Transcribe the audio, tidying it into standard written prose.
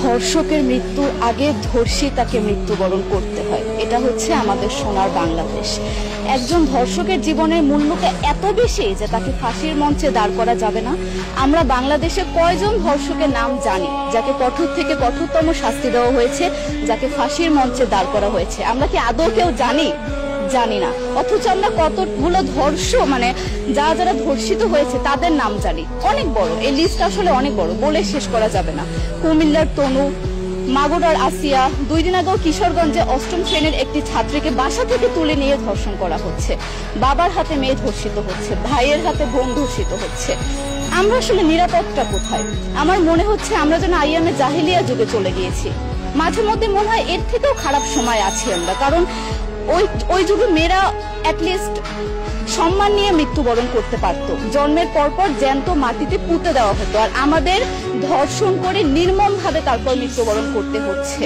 ধর্ষকের মৃত্যুর আগে ধর্ষিতাকে মৃত্যুবরণ করতে হয়। এটা হচ্ছে আমাদের সোনার বাংলাদেশ। একজন ধর্ষকের জীবনের মূল্যটা এত বেশি যে তাকে ফাঁসির মঞ্চে দাঁড় করা যাবে না। আমরা বাংলাদেশে কয়জন ধর্ষকের নাম জানি যাকে কঠোর থেকে কঠোরতম শাস্তি দেওয়া হয়েছে, যাকে ফাঁসির মঞ্চে দাঁড় করা হয়েছে? আমরা কি আদৌ কেউ জানি? জানি না। অথচ আমরা কতগুলো যারা ধর্ষিত হয়েছে তাদের নাম জানি। অনেক বড় এই লিস্ট, আসলে অনেক বড়, বলে শেষ করা যাবে না। কুমিল্লার তনু, মাগুরার আসিয়া, 2 দিন আগেও কিশোরগঞ্জে 8ম শ্রেণীর একটি ছাত্রীকে বাসা থেকে তুলে নিয়ে ধর্ষণ করা হচ্ছে। বাবার হাতে মেয়ে ধর্ষিত হচ্ছে, ভাইয়ের হাতে বোন ধর্ষিত হচ্ছে। আমরা আসলে নিরাপত্তা কোথায়? আমার মনে হচ্ছে আমরা যেন আইয়ামে জাহিলিয়া যুগে চলে গিয়েছি। মাঝে মধ্যে মনে হয় এর থেকেও খারাপ সময় আছি আমরা, কারণ ওই যুগে মেয়েরা অ্যাটলিস্ট সম্মান নিয়ে মৃত্যুবরণ করতে পারতো। জন্মের পরপর জ্যান্ত মাটিতে পুঁতে দেওয়া হতো, আর আমাদের ধর্ষণ করে নির্মমভাবে তারপর মৃত্যুবরণ করতে হচ্ছে।